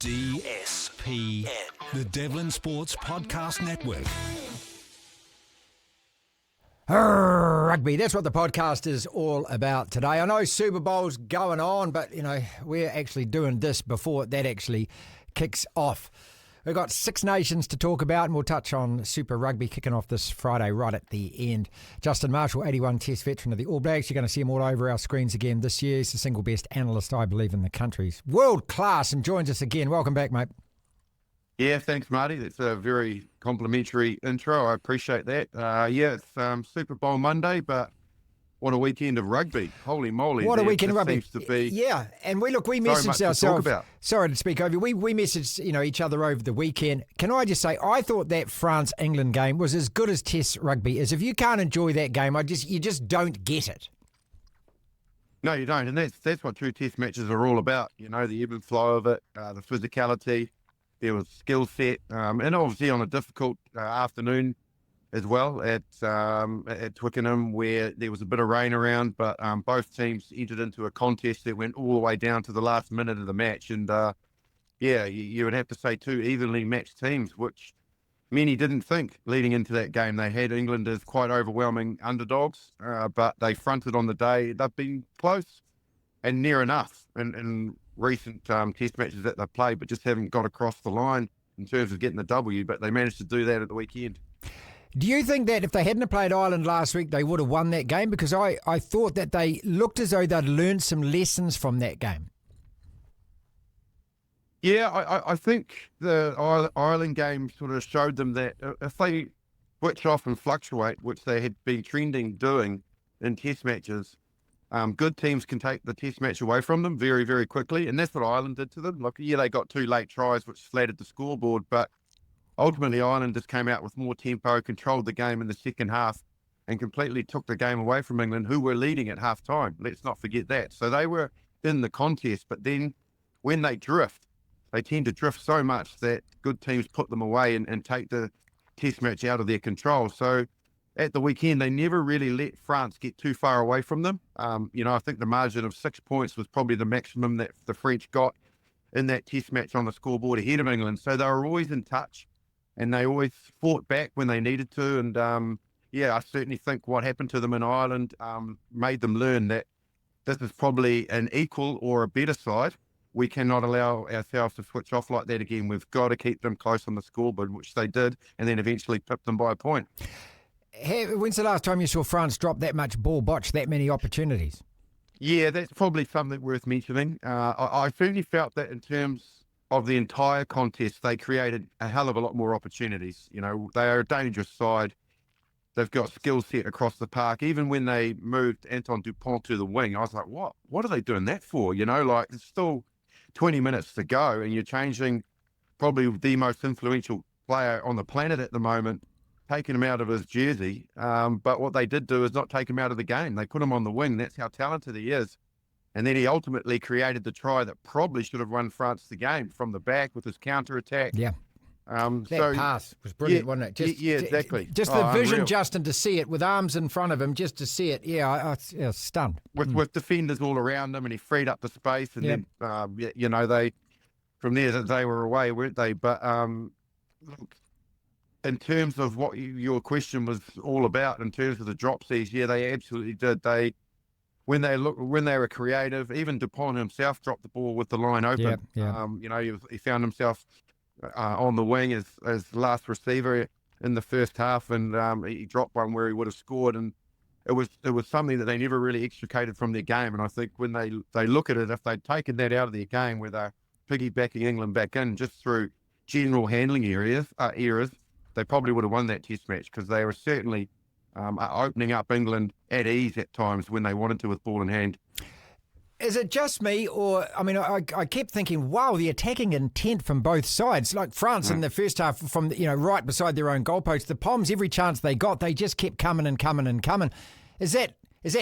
DSPN, the Devlin Sports Podcast Network. Rugby, that's what the podcast is all about today. I know Super Bowl's going on, but, we're actually doing this before that actually kicks off. We've got Six Nations to talk about, and we'll touch on Super Rugby kicking off this Friday right at the end. Justin Marshall, 81 Test veteran of the All Blacks. You're going to see him all over our screens again this year. He's the single best analyst, I believe, in the country's world class, and joins us again. Welcome back, mate. Yeah, thanks, Marty. That's a very complimentary intro. I appreciate that. It's Super Bowl Monday, but what a weekend of rugby. Holy moly. What a weekend of rugby. Seems to be and we messaged ourselves. Sorry to speak over you. We messaged each other over the weekend. Can I just say, I thought that France-England game was as good as Test rugby is. If you can't enjoy that game, you just don't get it. No, you don't. And that's what true Test matches are all about. The ebb and flow of it, the physicality. There was skill set, and obviously on a difficult afternoon as well at Twickenham, where there was a bit of rain around, but both teams entered into a contest that went all the way down to the last minute of the match. And you would have to say two evenly matched teams, which many didn't think leading into that game. They had England as quite overwhelming underdogs, but they fronted on the day. They've been close and near enough in recent Test matches that they've played, but just haven't got across the line in terms of getting the W, but they managed to do that at the weekend. Do you think that if they hadn't played Ireland last week, they would have won that game? Because I thought that they looked as though they'd learned some lessons from that game. Yeah, I think the Ireland game sort of showed them that if they switch off and fluctuate, which they had been trending doing in Test matches, good teams can take the Test match away from them very, very quickly, and that's what Ireland did to them. Look, they got two late tries, which flattered the scoreboard, but ultimately Ireland just came out with more tempo, controlled the game in the second half, and completely took the game away from England, who were leading at half-time. Let's not forget that. So they were in the contest, but then when they drift, they tend to drift so much that good teams put them away and take the Test match out of their control. So at the weekend, they never really let France get too far away from them. I think the margin of 6 points was probably the maximum that the French got in that Test match on the scoreboard ahead of England. So they were always in touch, and they always fought back when they needed to. And I certainly think what happened to them in Ireland made them learn that this is probably an equal or a better side. We cannot allow ourselves to switch off like that again. We've got to keep them close on the scoreboard, which they did, and then eventually pipped them by a point. When's the last time you saw France drop that much ball, botch that many opportunities? Yeah, that's probably something worth mentioning. I certainly felt that in terms of the entire contest, they created a hell of a lot more opportunities. They are a dangerous side. They've got skill set across the park. Even when they moved Antoine Dupont to the wing, I was like, what? What are they doing that for? It's still 20 minutes to go, and you're changing probably the most influential player on the planet at the moment, taking him out of his jersey. But what they did do is not take him out of the game. They put him on the wing. That's how talented he is. And then he ultimately created the try that probably should have won France the game from the back with his counter-attack. Yeah. That pass was brilliant, wasn't it? Exactly. Just the vision, unreal. Justin, to see it with arms in front of him, just to see it. Yeah, I was stunned. With defenders all around him, and he freed up the space. And then, they from there they were away, weren't they? But look, in terms of what your question was all about, in terms of the dropsies, they absolutely did. When they were creative, even Dupont himself dropped the ball with the line open. He found himself on the wing as last receiver in the first half, and he dropped one where he would have scored, and it was something that they never really extricated from their game. And I think when they look at it, if they'd taken that out of their game, where they're piggybacking England back in just through general handling errors, they probably would have won that Test match, because they were certainly opening up England at ease at times when they wanted to with ball in hand. Is it just me, or, I kept thinking, wow, the attacking intent from both sides, like France in the first half from, right beside their own goalpost, the Poms, every chance they got, they just kept coming and coming and coming. Is that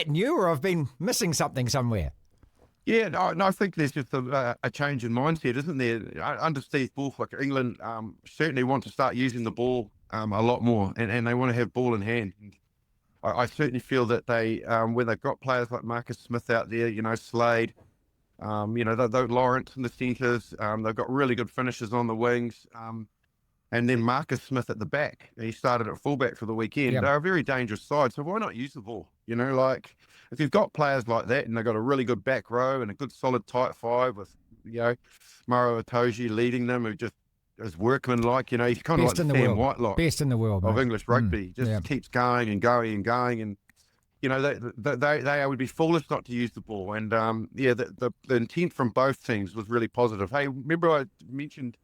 new, or I've been missing something somewhere? Yeah, no, I think there's just a change in mindset, isn't there? Under Steve Borthwick, England certainly want to start using the ball a lot more, and they want to have ball in hand. I certainly feel that they, when they've got players like Marcus Smith out there, Slade, Lawrence in the centres. They've got really good finishers on the wings. And then Marcus Smith at the back. He started at fullback for the weekend. Yep. They're a very dangerous side, so why not use the ball? If you've got players like that and they've got a really good back row and a good solid tight five with, Maro Itoje leading them, who just is workmanlike, he's kind of like the Sam Whitelock Best in the world, of mate. English rugby. Just keeps going and going and going. And, they would be foolish not to use the ball. And, the intent from both teams was really positive. Hey, remember I mentioned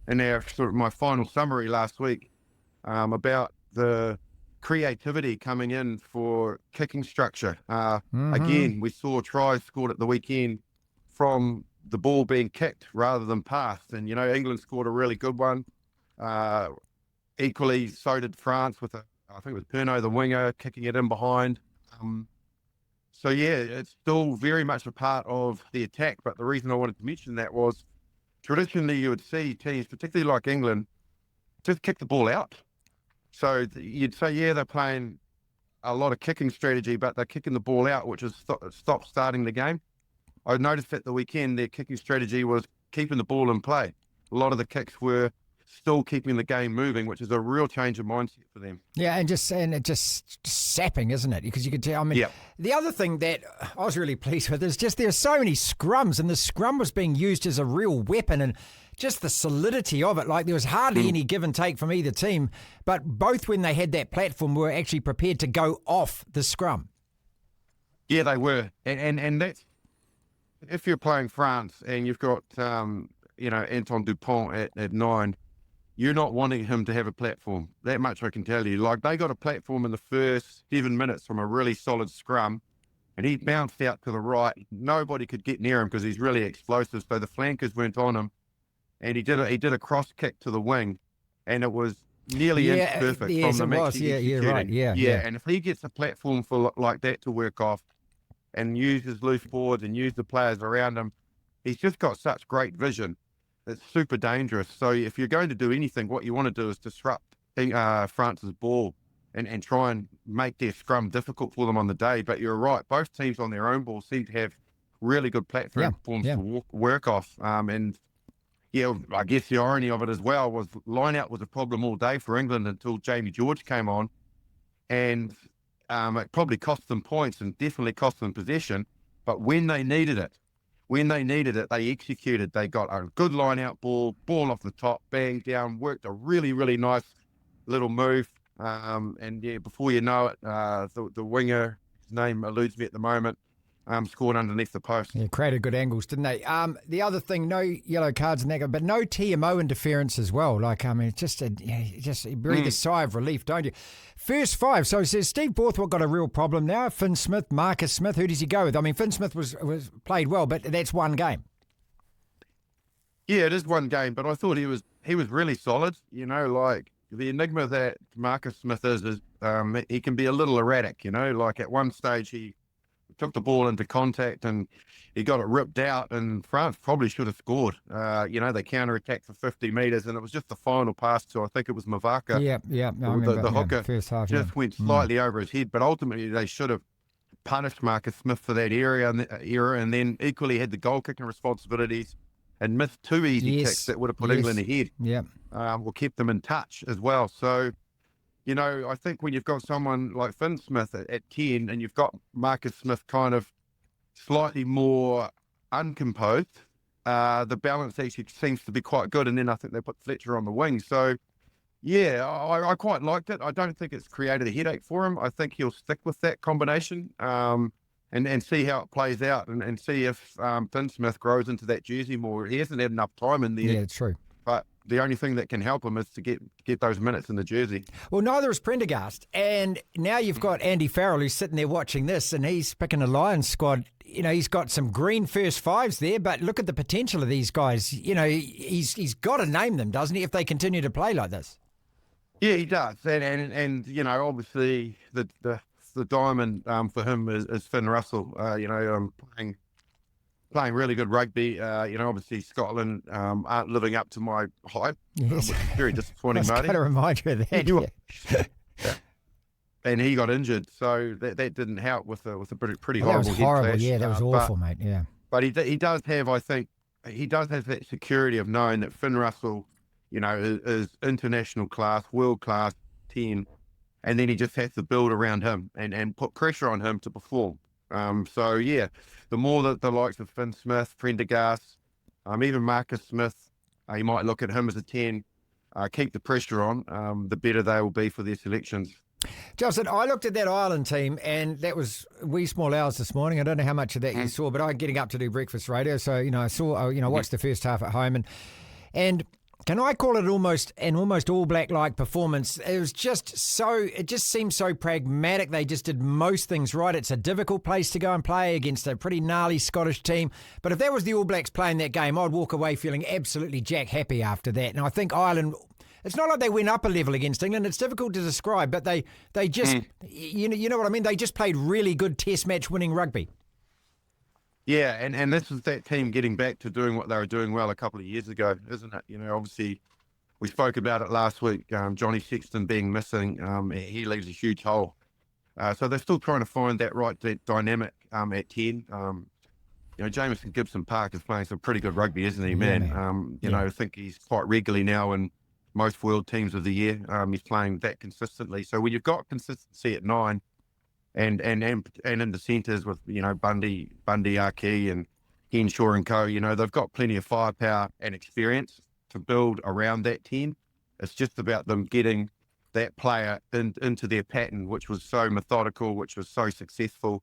in my final summary last week about the creativity coming in for kicking structure. Again, we saw tries scored at the weekend from the ball being kicked rather than passed. And, England scored a really good one. Equally, so did France with I think it was Pernod, the winger, kicking it in behind. It's still very much a part of the attack. But the reason I wanted to mention that was traditionally you would see teams, particularly like England, just kick the ball out. So you'd say, they're playing a lot of kicking strategy, but they're kicking the ball out, which is stop starting the game. I noticed at the weekend their kicking strategy was keeping the ball in play. A lot of the kicks were still keeping the game moving, which is a real change of mindset for them. Yeah, and just sapping, isn't it? Because you could tell. The other thing that I was really pleased with is just there's so many scrums, and the scrum was being used as a real weapon, and just the solidity of it. Like there was hardly any give and take from either team, but both when they had that platform were actually prepared to go off the scrum. Yeah, they were, and that's if you're playing France and you've got Anton Dupont at 9. You're not wanting him to have a platform. That much I can tell you. Like, they got a platform in the first 7 minutes from a really solid scrum, and he bounced out to the right. Nobody could get near him because he's really explosive, so the flankers weren't on him. And he did a cross kick to the wing, and it was nearly perfect from the match. Right. Yeah. And if he gets a platform like that to work off and use his loose boards and use the players around him, he's just got such great vision. It's super dangerous. So if you're going to do anything, what you want to do is disrupt France's ball and try and make their scrum difficult for them on the day. But you're right, both teams on their own ball seem to have really good platforms to work off. I guess the irony of it as well was line-out was a problem all day for England until Jamie George came on. And it probably cost them points and definitely cost them possession. But when they needed it, they executed. They got a good line-out ball off the top, bang down, worked a really, really nice little move. Before you know it, the winger, his name eludes me at the moment, scored underneath the post. Yeah, created good angles, didn't they? The other thing, no yellow cards and that, but no TMO interference as well. It's just you breathe a sigh of relief, don't you? First 5. So it says Steve Borthwick got a real problem now. Finn Smith, Marcus Smith. Who does he go with? Finn Smith was played well, but that's one game. Yeah, it is one game, but I thought he was really solid. The enigma that Marcus Smith is he can be a little erratic. At one stage he took the ball into contact and he got it ripped out, and France probably should have scored. They counter-attacked for 50 metres, and it was just the final pass to, I think it was Mavaka. Yeah. I remember, the hooker first half, just went slightly over his head, but ultimately they should have punished Marcus Smith for that era, and then equally had the goal-kicking responsibilities and missed 2 easy kicks that would have put England ahead. Yeah. Or kept them in touch as well. So, I think when you've got someone like Finn Smith at 10 and you've got Marcus Smith kind of slightly more uncomposed, the balance actually seems to be quite good. And then I think they put Fletcher on the wing. So, I quite liked it. I don't think it's created a headache for him. I think he'll stick with that combination and see how it plays out and see if Finn Smith grows into that jersey more. He hasn't had enough time in there. Yeah, it's true. But the only thing that can help him is to get those minutes in the jersey. Well, neither is Prendergast. And now you've got Andy Farrell who's sitting there watching this, and he's picking a Lions squad. He's got some green first 5s there, but look at the potential of these guys. He's got to name them, doesn't he, if they continue to play like this? Yeah, he does. And obviously the diamond for him is Finn Russell, playing really good rugby. Obviously Scotland aren't living up to my hype, which is very disappointing, Marty. I was going to remind you of that. Yeah. And he got injured, so that didn't help with a pretty That horrible was horrible. head clash. Yeah, that was awful, mate. Yeah. But he does have, I think, he does have that security of knowing that Finn Russell, is international class, world class 10, and then he just has to build around him and put pressure on him to perform. So yeah, the more that the likes of Finn Smith, Prendergast, even Marcus Smith, you might look at him as a 10, keep the pressure on, the better they will be for their selections. Justin, I looked at that Ireland team, and that was wee small hours this morning. I don't know how much of that you saw, but I'm getting up to do breakfast radio, so I saw, watched the first half at home, and can I call it an almost All Black-like performance? It was it just seemed so pragmatic. They just did most things right. It's a difficult place to go and play against a pretty gnarly Scottish team. But if that was the All Blacks playing that game, I'd walk away feeling absolutely jack happy after that. And I think Ireland, it's not like they went up a level against England. It's difficult to describe, but they just, you know what I mean? They just played really good test match winning rugby. Yeah, and this is that team getting back to doing what they were doing well a couple of years ago, isn't it? Obviously, we spoke about it last week, Johnny Sexton being missing. He leaves a huge hole. So they're still trying to find that dynamic at 10. Jamison Gibson Park is playing some pretty good rugby, isn't he, man? I think he's quite regularly now in most world teams of the year. He's playing that consistently. So when you've got consistency at 9, and in the centres with Bundy, Aki, and Henshaw and co, they've got plenty of firepower and experience to build around that 10. It's just about them getting that player into their pattern, which was so methodical, which was so successful,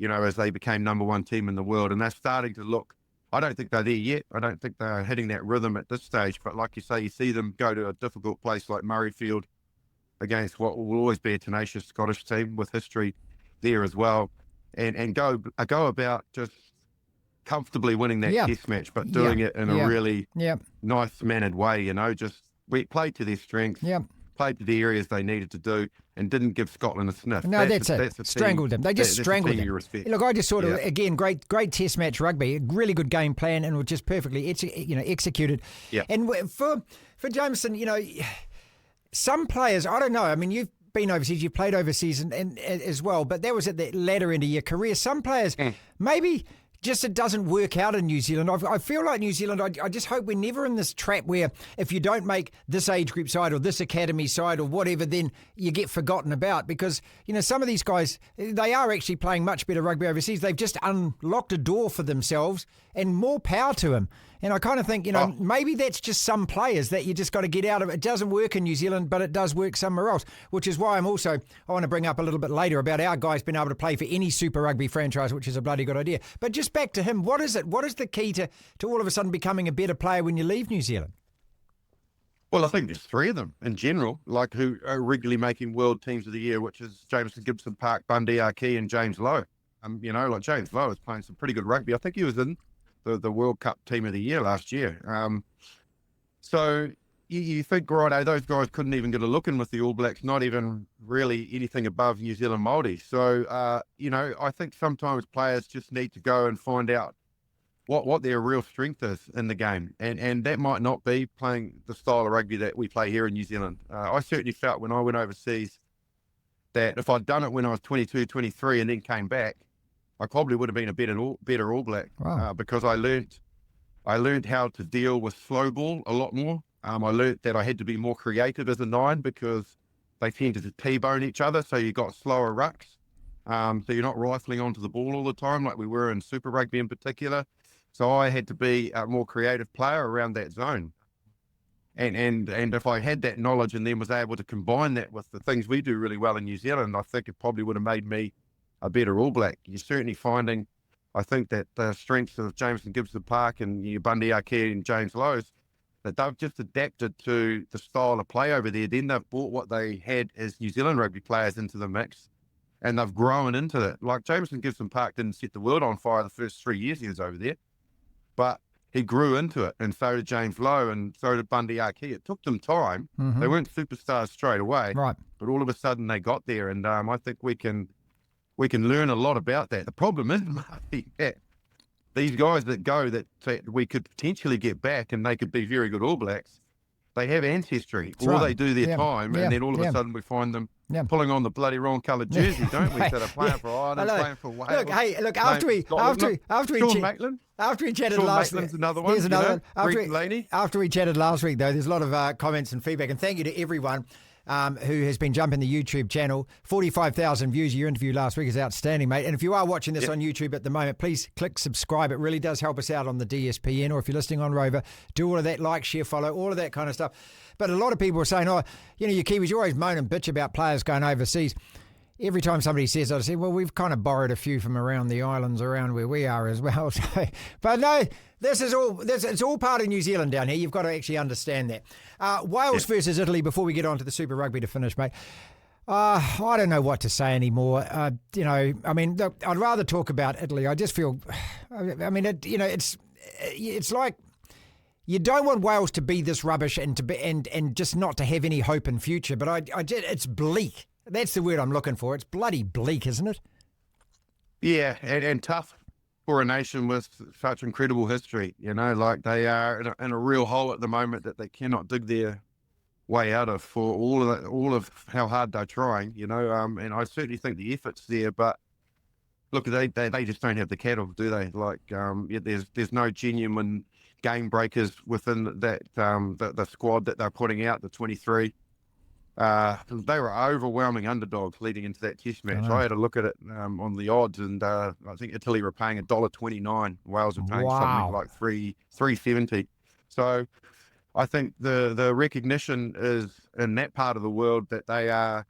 as they became number 1 team in the world. And they're starting to look. I don't think they're there yet. I don't think they're hitting that rhythm at this stage. But like you say, you see them go to a difficult place like Murrayfield against what will always be a tenacious Scottish team with history there as well, and go about just comfortably winning that test match, but doing it in a really nice mannered way. Just we played to their strengths, played to the areas they needed to do, and didn't give Scotland a sniff. No, that's it. Strangled them. They just strangled them. Look, I just sort of again great test match rugby, really good game plan, and was just perfectly executed. Yeah. And for Jameson, some players, I don't know. I mean, you've been overseas, you played overseas and as well, but that was at the latter end of your career. Some players, maybe just it doesn't work out in New Zealand. I feel like New Zealand, I just hope we're never in this trap where if you don't make this age group side or this academy side or whatever, then you get forgotten about, because, some of these guys, they are actually playing much better rugby overseas. They've just unlocked a door for themselves, and more power to them. And I kind of think, maybe that's just some players that you just got to get out of. It doesn't work in New Zealand, but it does work somewhere else, which is why I want to bring up a little bit later about our guys being able to play for any Super Rugby franchise, which is a bloody good idea. But just back to him, what is it? What is the key to all of a sudden becoming a better player when you leave New Zealand? Well, I think there's 3 of them in general, like who are regularly making world teams of the year, which is Jamison Gibson Park, Bundy Aki, and James Lowe. Like James Lowe is playing some pretty good rugby. I think he was in the World Cup team of the year last year. So you think, righto, those guys couldn't even get a look in with the All Blacks, not even really anything above New Zealand Māori. So, I think sometimes players just need to go and find out what their real strength is in the game. And that might not be playing the style of rugby that we play here in New Zealand. I certainly felt when I went overseas that if I'd done it when I was 22, 23 and then came back, I probably would have been a better All Black. Wow. Because I learned how to deal with slow ball a lot more. I learned that I had to be more creative as a 9 because they tended to T-bone each other, so you got slower rucks. So you're not rifling onto the ball all the time like we were in Super Rugby in particular. So I had to be a more creative player around that zone. And if I had that knowledge and then was able to combine that with the things we do really well in New Zealand, I think it probably would have made me a better All Black. You're certainly finding, I think, that the strengths of Jamison Gibson Park and Bundy Aki and James Lowe's, that they've just adapted to the style of play over there. Then they've brought what they had as New Zealand rugby players into the mix, and they've grown into it. Like Jamison Gibson Park didn't set the world on fire the first 3 years he was over there, but he grew into it, and so did James Lowe, and so did Bundy Aki. It took them time. They weren't superstars straight away, right? But all of a sudden they got there, and I think we can learn a lot about that. The problem is, Marty, these guys that go that we could potentially get back and they could be very good All Blacks, they have ancestry, That's or right. they do their time, and then all of a sudden we find them pulling on the bloody wrong coloured jersey, don't we? So they're playing for Ireland, playing for Wales. Look, after we chatted last week, another one. Here's another one. After we chatted last week, though, there's a lot of comments and feedback, and thank you to everyone who has been jumping the YouTube channel. 45,000 views. Your interview last week is outstanding, mate. And if you are watching this on YouTube at the moment, please click subscribe. It really does help us out on the DSPN, or if you're listening on Rover, do all of that, like, share, follow, all of that kind of stuff. But a lot of people are saying, you Kiwis, you always moan and bitch about players going overseas. Every time somebody says, I say, well, we've kind of borrowed a few from around the islands around where we are as well. So, but no, it's all part of New Zealand down here. You've got to actually understand that. Wales versus Italy, before we get on to the Super Rugby to finish, mate. I don't know what to say anymore. Look, I'd rather talk about Italy. I just feel, it's like, you don't want Wales to be this rubbish and just not to have any hope in future. But it's bleak. That's the word I'm looking for. It's bloody bleak, isn't it? Yeah, and tough for a nation with such incredible history. Like they are in a real hole at the moment that they cannot dig their way out of for all of how hard they're trying. And I certainly think the effort's there, but look, they just don't have the cattle, do they? Like, there's no genuine game breakers within that the squad that they're putting out, the 23. They were overwhelming underdogs leading into that test match. I had a look at it on the odds, and I think Italy were paying $1.29. Wales were paying something like $3.70. So I think the recognition is in that part of the world that they are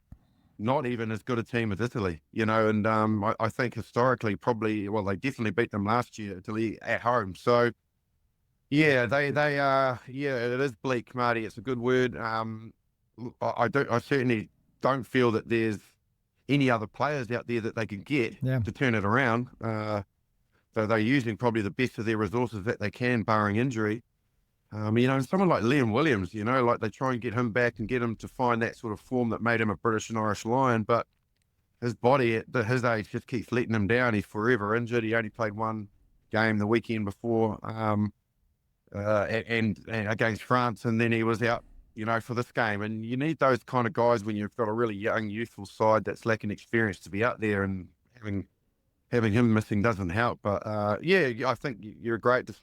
not even as good a team as Italy, and I think historically they definitely beat them last year, Italy at home. So yeah, they are, it is bleak, Marty. It's a good word. I certainly don't feel that there's any other players out there that they can get to turn it around. So they're using probably the best of their resources that they can, barring injury. Someone like Liam Williams, like they try and get him back and get him to find that sort of form that made him a British and Irish Lion, but his body at his age just keeps letting him down. He's forever injured. He only played one game the weekend before, and against France, and then he was out for this game. And you need those kind of guys when you've got a really young, youthful side that's lacking experience to be out there, and having him missing doesn't help. But I think you're great. The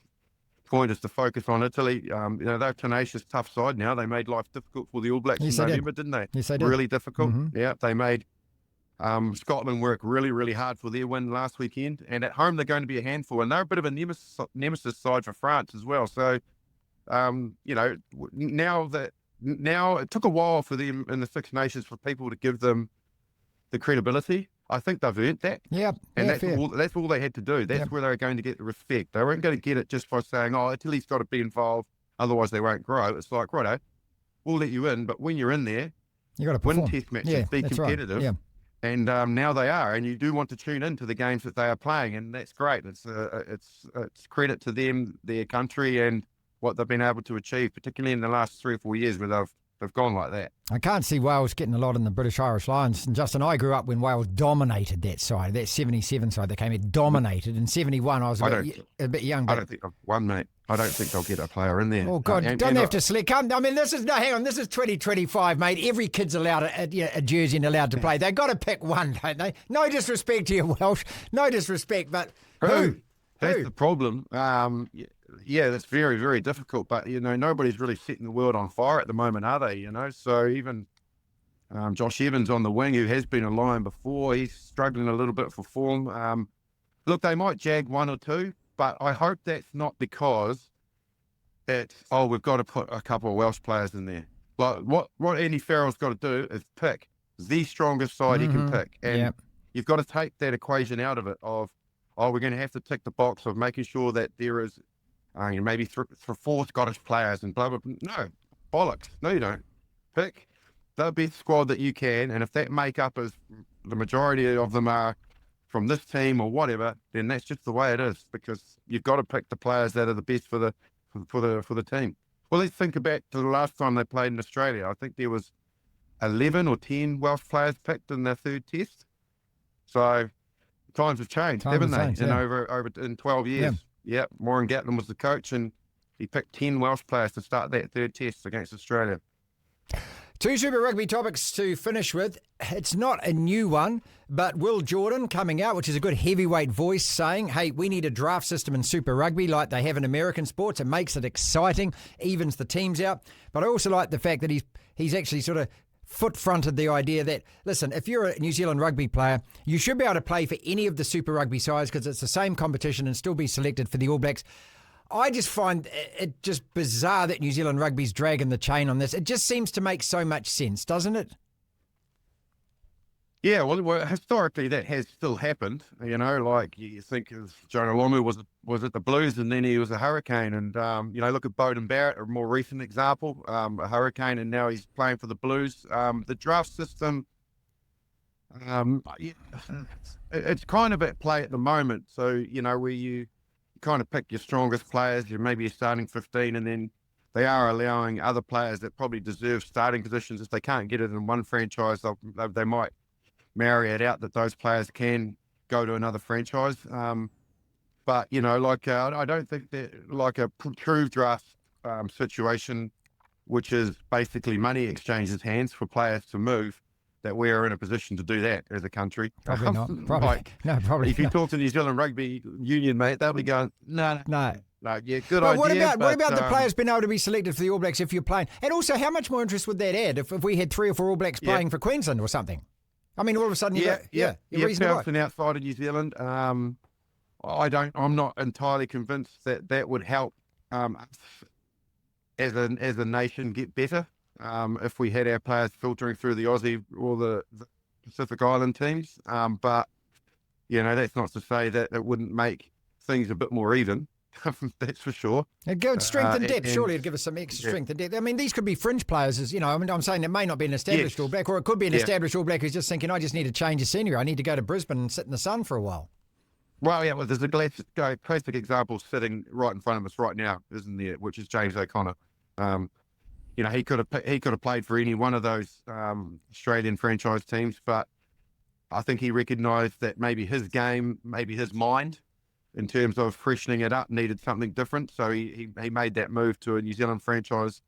point is to focus on Italy. They're a tenacious, tough side now. They made life difficult for the All Blacks in November, didn't they? Yes, they did. Really difficult. Mm-hmm. Yeah, they made Scotland work really, really hard for their win last weekend. And at home, they're going to be a handful. And they're a bit of a nemesis side for France as well. So, now it took a while for them in the Six Nations for people to give them the credibility. I think they've earned that. Yeah. And that's all they had to do. That's where they were going to get the respect. They weren't going to get it just by saying, Italy's got to be involved, otherwise they won't grow. It's like, righto, we'll let you in, but when you're in there, you got to perform. Win test matches, be competitive. Right. Yeah. And now they are, and you do want to tune into the games that they are playing, and that's great. It's credit to them, their country, and what they've been able to achieve, particularly in the last 3 or 4 years where they've gone like that. I can't see Wales getting a lot in the British Irish Lions. And Justin, I grew up when Wales dominated that side, that 77 side that came in, dominated. In 71, I was a bit young. But I don't think they've won, mate. I don't think they'll get a player in there. Oh, God, don't have to select. Hang on, this is 2025, mate. Every kid's allowed a jersey and allowed to play. They've got to pick one, don't they? No disrespect to you, Welsh. No disrespect, but who? That's the problem. Yeah, that's very, very difficult. But, nobody's really setting the world on fire at the moment, are they? So even Josh Evans on the wing, who has been a Lion before, he's struggling a little bit for form. Look, they might jag one or two, but I hope that's not because we've got to put a couple of Welsh players in there. Like what Andy Farrell's got to do is pick the strongest side he can pick. And you've got to take that equation out of it of, we're going to have to tick the box of making sure that there is maybe for 4 Scottish players and blah, blah, blah. No, bollocks. No, you don't. Pick the best squad that you can, and if that makeup is the majority of them are from this team or whatever, then that's just the way it is, because you've got to pick the players that are the best for the team. Well, let's think back to the last time they played in Australia. I think there was 11 or 10 Welsh players picked in their third test. So times have changed, haven't they? In over in 12 years. Yeah, Warren Gatland was the coach, and He picked 10 Welsh players to start that third test against Australia. Two Super Rugby topics to finish with. It's not a new one, but Will Jordan coming out, which is a good heavyweight voice, saying, hey, we need a draft system in Super Rugby like they have in American sports. It makes it exciting, evens the teams out. But I also like the fact that he's actually sort of foot-fronted the idea that, listen, if you're a New Zealand rugby player, you should be able to play for any of the Super Rugby sides because it's the same competition and still be selected for the All Blacks. I just find it just bizarre that New Zealand rugby's dragging the chain on this. It just seems to make so much sense, doesn't it? Yeah, well, historically that has still happened. You know, like you think of Jonah Lomu was at the Blues and then he was a Hurricane. And, you know, look at Bowden Barrett, a more recent example, a Hurricane, and now he's playing for the Blues. The draft system, it's kind of at play at the moment. So, you know, where you kind of pick your strongest players, maybe you're starting 15, and then they are allowing other players that probably deserve starting positions. If they can't get it in one franchise, they might marry it out that those players can go to another franchise. But, you know, like I don't think that like a true draft situation, which is basically money exchanges hands for players to move, that we're in a position to do that as a country. Probably not. Probably. No, probably if you talk to New Zealand Rugby Union, mate, they'll be going, no, yeah, good but idea. What about the players being able to be selected for the All Blacks if you're playing? And also, how much more interest would that add if we had 3 or 4 All Blacks playing for Queensland or something? I mean, all of a sudden, you're an outside of New Zealand. I'm not entirely convinced that would help us as a nation get better. If we had our players filtering through the Aussie or the Pacific Island teams. But, you know, that's not to say that it wouldn't make things a bit more even. That's for sure. It'd give strength and depth. Surely it'd give us some extra strength and depth. I mean, these could be fringe players, as you know. I mean, I'm saying it may not be an established All Black, or it could be an established All Black who's just thinking, I just need to change of scenery. I need to go to Brisbane and sit in the sun for a while. Well, yeah, there's a classic example sitting right in front of us right now, isn't there? Which is James O'Connor. You know, he could have played for any one of those Australian franchise teams, but I think he recognised that maybe his game, maybe his mind, in terms of freshening it up, needed something different. So he made that move to a New Zealand franchise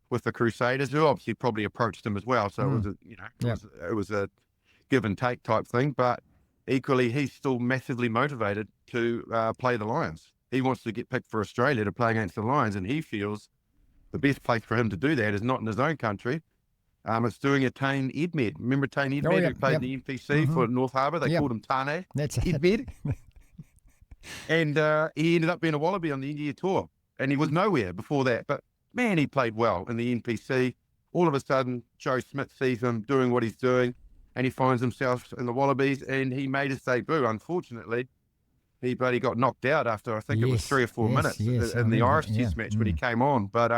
with the Crusaders, who obviously probably approached him as well. So it was a give and take type thing. But equally, he's still massively motivated to play the Lions. He wants to get picked for Australia to play against the Lions, and he feels the best place for him to do that is not in his own country. It's doing a Tane Edmed. Remember Tane Edmed, who played the NPC for North Harbour? They called him Tane. That's Edmed. And he ended up being a Wallaby on the India tour. And he was nowhere before that. But, man, he played well in the NPC. All of a sudden, Joe Smith sees him doing what he's doing, and he finds himself in the Wallabies, and he made his debut. Unfortunately, he got knocked out after, I think it was 3 or 4 minutes in the Irish Test match when he came on. But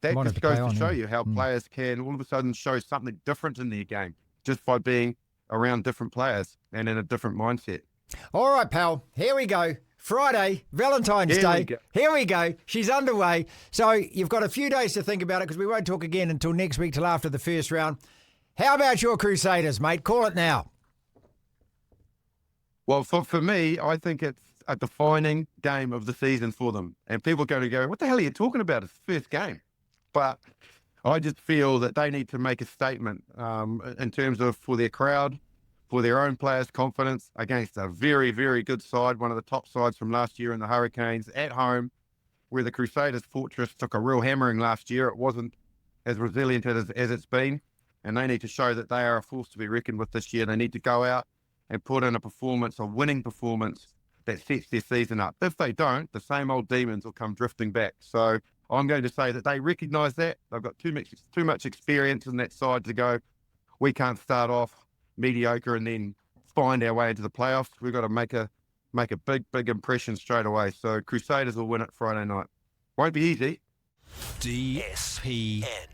that just goes to show you how players can all of a sudden show something different in their game just by being around different players and in a different mindset. All right, pal, here we go. Friday, Valentine's Day. Here we go. She's underway. So you've got a few days to think about it because we won't talk again until next week, till after the first round. How about your Crusaders, mate? Call it now. Well, for me, I think it's a defining game of the season for them. And people are going to go, what the hell are you talking about? It's the first game. But I just feel that they need to make a statement in terms of for their crowd, for their own players' confidence against a very, very good side, one of the top sides from last year in the Hurricanes at home, where the Crusaders' fortress took a real hammering last year. It wasn't as resilient as it's been, and they need to show that they are a force to be reckoned with this year. They need to go out and put in a winning performance that sets their season up. If they don't, the same old demons will come drifting back. So I'm going to say that they recognise that. They've got too much experience in that side to go, we can't start off mediocre and then find our way into the playoffs. We've got to make a big impression straight away. So Crusaders will win it Friday night. Won't be easy. DSPN.